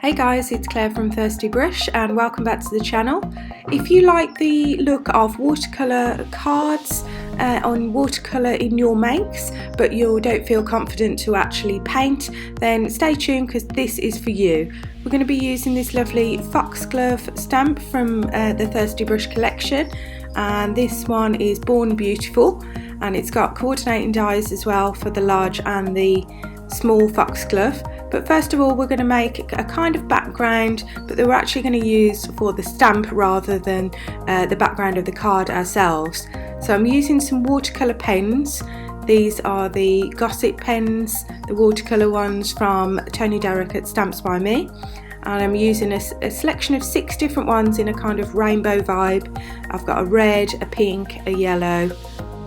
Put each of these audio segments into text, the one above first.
Hey guys, it's Claire from Thirsty Brush and welcome back to the channel. If you like the look of watercolour cards on watercolour in your makes but you don't feel confident to actually paint, then stay tuned because this is for you. We're going to be using this lovely foxglove stamp from the Thirsty Brush collection, and this one is Born Beautiful, and it's got coordinating dies as well for the large and the small foxglove. But first of all, we're going to make a kind of background, but that we're actually going to use for the stamp rather than the background of the card ourselves. So I'm using some watercolour pens. These are the Gossip pens, the watercolour ones from Tony Derrick at Stamps by Me. And I'm using a selection of 6 different ones in a kind of rainbow vibe. I've got a red, a pink, a yellow,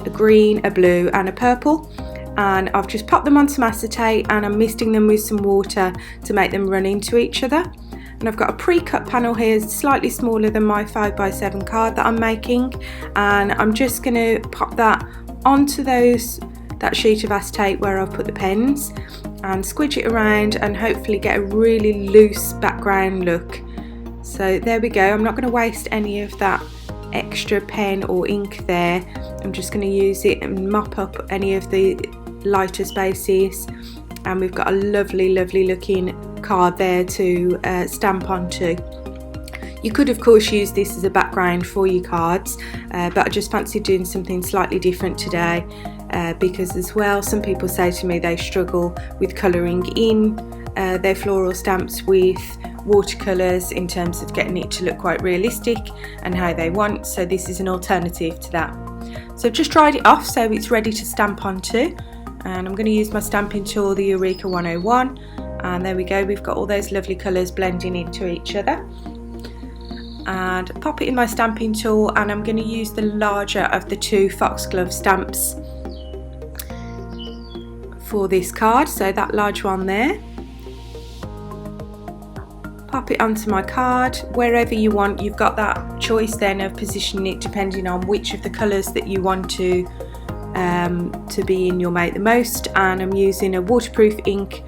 a green, a blue and a purple. And I've just popped them on some acetate and I'm misting them with some water to make them run into each other. And I've got a pre-cut panel here, slightly smaller than my 5x7 card that I'm making, and I'm just going to pop that onto that sheet of acetate where I've put the pens and squidge it around and hopefully get a really loose background look. So there we go. I'm not going to waste any of that extra pen or ink there. I'm just going to use it and mop up any of the lighter spaces, and we've got a lovely looking card there to stamp onto. You could of course use this as a background for your cards, but I just fancied doing something slightly different today because as well some people say to me they struggle with colouring in their floral stamps with watercolours in terms of getting it to look quite realistic and how they want, so this is an alternative to that. So I've just dried it off so it's ready to stamp onto, and I'm going to use my stamping tool, the Eureka 101, and there we go, we've got all those lovely colours blending into each other. And pop it in my stamping tool, and I'm going to use the larger of the 2 foxglove stamps for this card, so that large one there. Pop it onto my card wherever you want. You've got that choice then of positioning it depending on which of the colours that you want to be in your make the most, and I'm using a waterproof ink,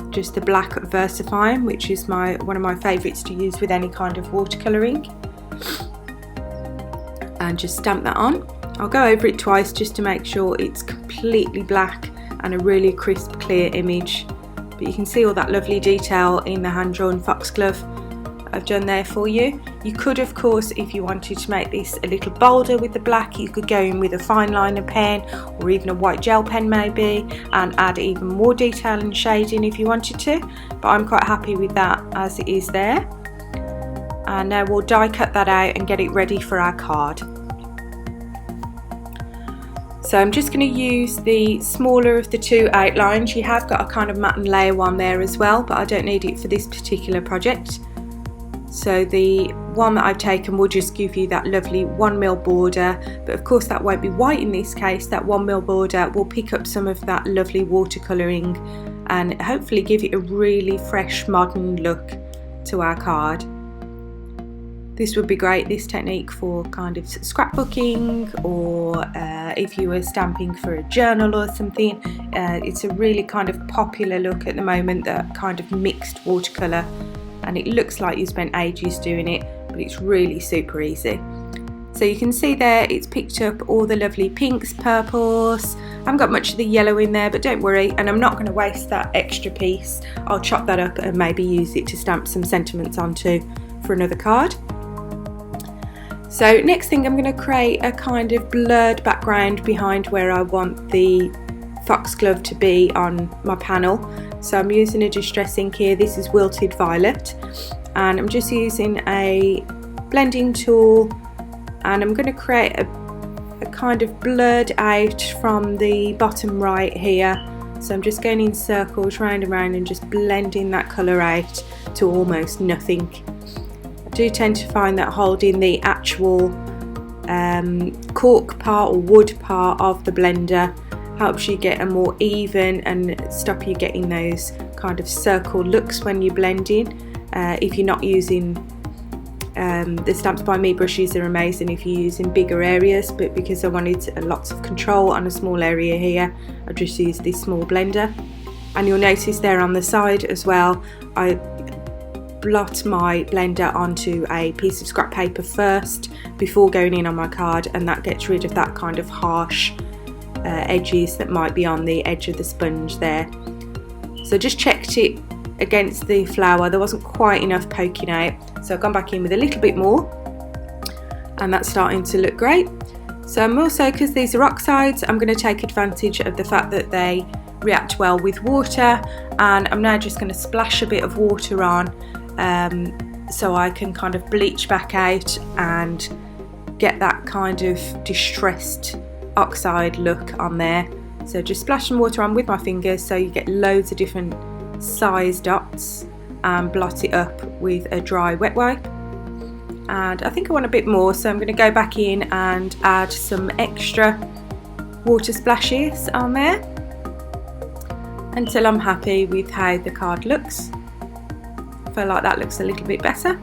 just the black Versafine, which is one of my favourites to use with any kind of watercolouring, and just stamp that on. I'll go over it twice just to make sure it's completely black and a really crisp clear image. But you can see all that lovely detail in the hand-drawn foxglove I've done there for you. You could of course, if you wanted to make this a little bolder with the black, you could go in with a fine liner pen or even a white gel pen maybe and add even more detail and shading if you wanted to, but I'm quite happy with that as it is there. And now we'll die cut that out and get it ready for our card. So I'm just going to use the smaller of the 2 outlines. You have got a kind of matte and layer one there as well, but I don't need it for this particular project. So the one that I've taken will just give you that lovely 1mm border, but of course that won't be white in this case. That 1mm border will pick up some of that lovely watercolouring and hopefully give it a really fresh modern look to our card. This would be great, this technique, for kind of scrapbooking or if you were stamping for a journal or something. It's a really kind of popular look at the moment, that kind of mixed watercolour, and it looks like you spent ages doing it, but it's really super easy. So you can see there it's picked up all the lovely pinks, purples. I haven't got much of the yellow in there, but don't worry, and I'm not going to waste that extra piece. I'll chop that up and maybe use it to stamp some sentiments onto for another card. So next thing, I'm going to create a kind of blurred background behind where I want the foxglove to be on my panel. So I'm using a distress ink here, this is Wilted Violet, and I'm just using a blending tool, and I'm going to create a kind of blurred out from the bottom right here. So I'm just going in circles round and round and just blending that colour out to almost nothing. I do tend to find that holding the actual cork part or wood part of the blender helps you get a more even and stop you getting those kind of circle looks when you're blending. If you're not using the Stamps by Me brushes, are amazing if you're using bigger areas, but because I wanted lots of control on a small area here, I just used this small blender. And you'll notice there on the side as well, I blot my blender onto a piece of scrap paper first before going in on my card, and that gets rid of that kind of harsh edges that might be on the edge of the sponge there. So just checked it against the flower, there wasn't quite enough poking out, so I've gone back in with a little bit more, and that's starting to look great. So I'm also, because these are oxides, I'm going to take advantage of the fact that they react well with water, and I'm now just going to splash a bit of water on so I can kind of bleach back out and get that kind of distressed oxide look on there. So just splash some water on with my fingers so you get loads of different size dots, and blot it up with a dry wet wipe. And I think I want a bit more, so I'm going to go back in and add some extra water splashes on there until I'm happy with how the card looks. I feel like that looks a little bit better.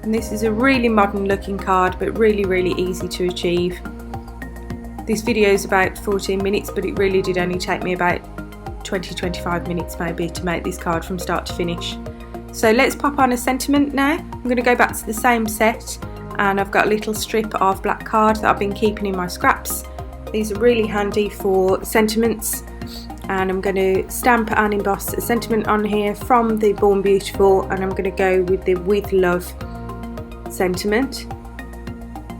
And this is a really modern looking card, but really easy to achieve. This video is about 14 minutes, but it really did only take me about 20-25 minutes maybe to make this card from start to finish. So let's pop on a sentiment now. I'm going to go back to the same set, and I've got a little strip of black card that I've been keeping in my scraps. These are really handy for sentiments, and I'm going to stamp and emboss a sentiment on here from the Born Beautiful, and I'm going to go with the With Love sentiment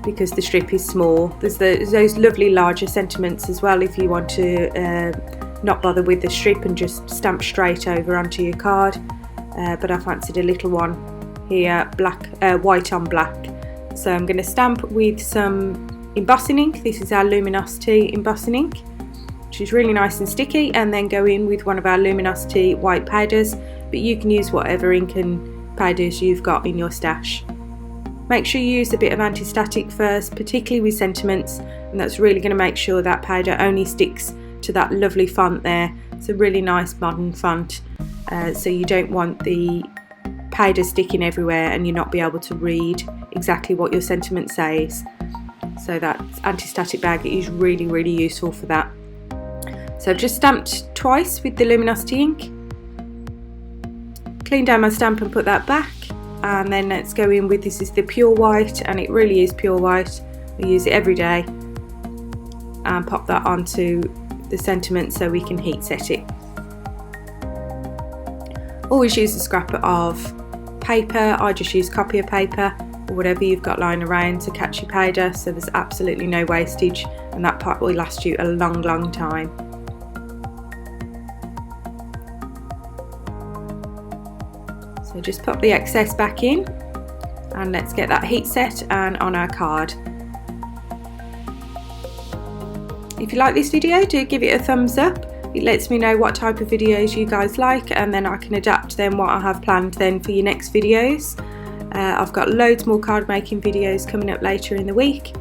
because the strip is small. There's those lovely larger sentiments as well if you want to not bother with the strip and just stamp straight over onto your card. But I fancied a little one here, white on black. So I'm going to stamp with some embossing ink. This is our Luminosity embossing ink, which is really nice and sticky, and then go in with one of our Luminosity white powders, but you can use whatever ink and powders you've got in your stash. Make sure you use a bit of anti-static first, particularly with sentiments, and that's really going to make sure that powder only sticks to that lovely font there. It's a really nice modern font. So you don't want the powder sticking everywhere and you not be able to read exactly what your sentiment says. So that anti-static bag is really useful for that. So I've just stamped twice with the Luminosity ink. Clean down my stamp and put that back, and then let's go in with, this is the pure white, and it really is pure white. I use it every day, and pop that onto the sentiment so we can heat set it. Always use a scrap of paper. I just use copier paper or whatever you've got lying around to catch your powder, so there's absolutely no wastage, and that part will last you a long time. So just pop the excess back in, and let's get that heat set and on our card. If you like this video, do give it a thumbs up. It lets me know what type of videos you guys like, and then I can adapt then what I have planned then for your next videos. I've got loads more card making videos coming up later in the week,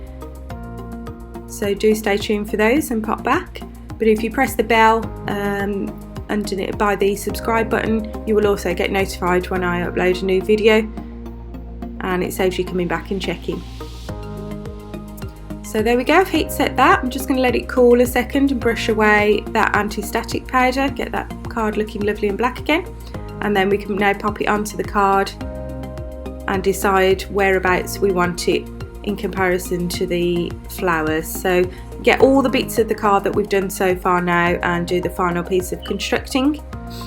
so do stay tuned for those and pop back. But if you press the bell underneath by the subscribe button, you will also get notified when I upload a new video, and it saves you coming back and checking. So there we go, I've heat set that. I'm just going to let it cool a second and brush away that anti-static powder, get that card looking lovely and black again, and then we can now pop it onto the card and decide whereabouts we want it in comparison to the flowers. So get all the bits of the card that we've done so far now and do the final piece of constructing.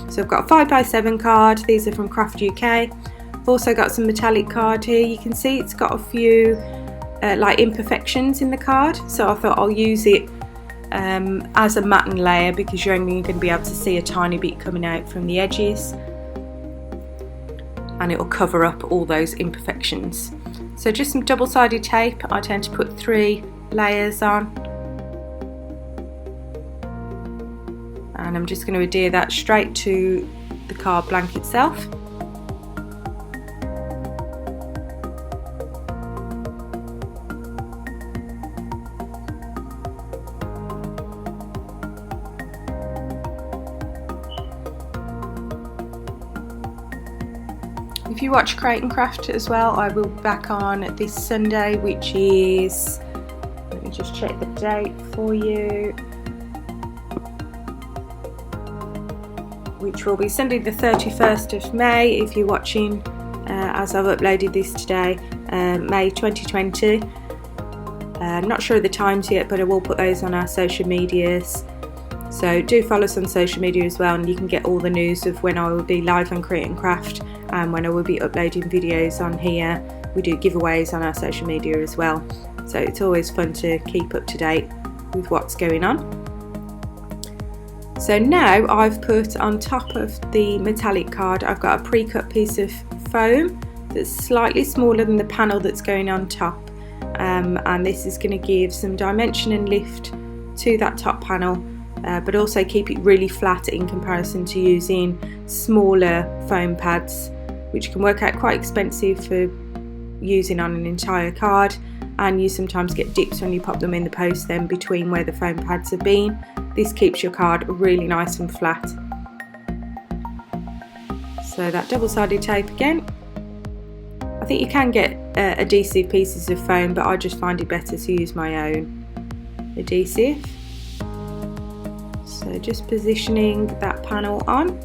So I've got a 5x7 card, these are from Craft UK. I've also got some metallic card here. You can see it's got a few like imperfections in the card, so I thought I'll use it as a matting layer because you're only going to be able to see a tiny bit coming out from the edges, and it will cover up all those imperfections. So just some double-sided tape. I tend to put 3 layers on, and I'm just going to adhere that straight to the card blank itself. If you watch Create and Craft as well, I will be back on this Sunday, which is, let me just check the date for you, which will be Sunday the 31st of May if you're watching as I've uploaded this today, May 2020. Not sure of the times yet, but I will put those on our social medias. So do follow us on social media as well, and you can get all the news of when I will be live on Create and Craft and when I will be uploading videos on here. We do giveaways on our social media as well, so it's always fun to keep up to date with what's going on. So now I've put on top of the metallic card, I've got a pre-cut piece of foam that's slightly smaller than the panel that's going on top, and this is going to give some dimension and lift to that top panel, but also keep it really flat in comparison to using smaller foam pads, which can work out quite expensive for using on an entire card, and you sometimes get dips when you pop them in the post then between where the foam pads have been. This keeps your card really nice and flat. So that double-sided tape again. I think you can get adhesive pieces of foam, but I just find it better to use my own adhesive. So just positioning that panel on.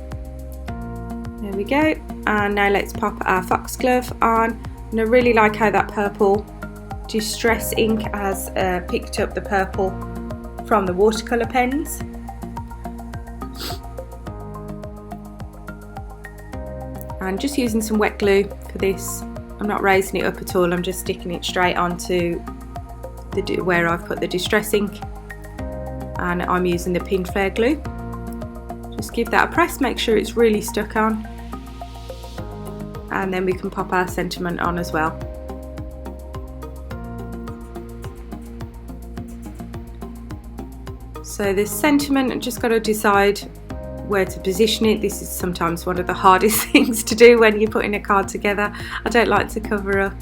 There we go. And now let's pop our foxglove on. And I really like how that purple Distress ink has picked up the purple from the watercolour pens. And just using some wet glue for this. I'm not raising it up at all, I'm just sticking it straight onto where I've put the Distress ink, and I'm using the pin flare glue. Just give that a press, make sure it's really stuck on, and then we can pop our sentiment on as well. So this sentiment, I've just got to decide where to position it. This is sometimes one of the hardest things to do when you're putting a card together. I don't like to cover up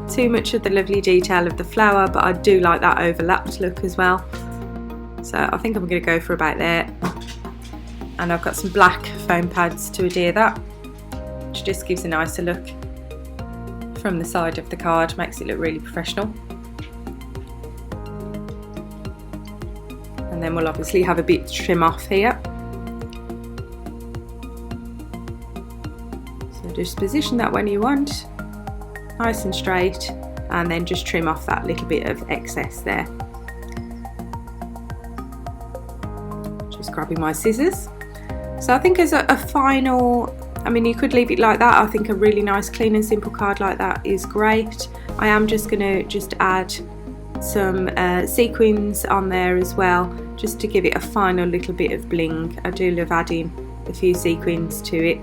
too much of the lovely detail of the flower, but I do like that overlapped look as well. So I think I'm going to go for about there. And I've got some black foam pads to adhere that, which just gives a nicer look from the side of the card, makes it look really professional. And then we'll obviously have a bit to trim off here. So just position that when you want, nice and straight, and then just trim off that little bit of excess there. Just grabbing my scissors. So I think as a final, I mean, you could leave it like that. I think a really nice clean and simple card like that is great. I am just going to add some sequins on there as well, just to give it a final little bit of bling. I do love adding a few sequins to it.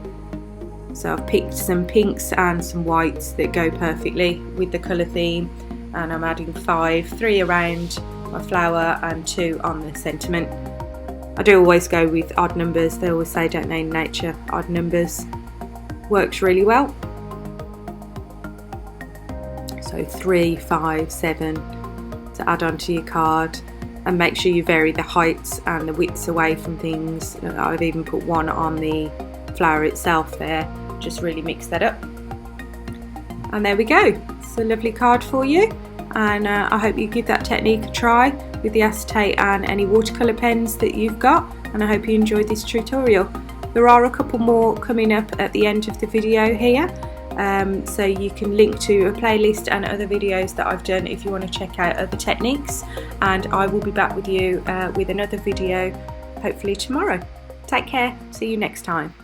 So I've picked some pinks and some whites that go perfectly with the colour theme, and I'm adding 3 around my flower and 2 on the sentiment. I do always go with odd numbers, they always say, don't they, in nature, odd numbers works really well. So 3, 5, 7 to add onto your card, and make sure you vary the heights and the widths away from things. I've even put 1 on the flower itself there, just really mix that up. And there we go, it's a lovely card for you, and I hope you give that technique a try with the acetate and any watercolour pens that you've got, and I hope you enjoyed this tutorial. There are a couple more coming up at the end of the video here, so you can link to a playlist and other videos that I've done if you want to check out other techniques, and I will be back with you with another video hopefully tomorrow. Take care, see you next time.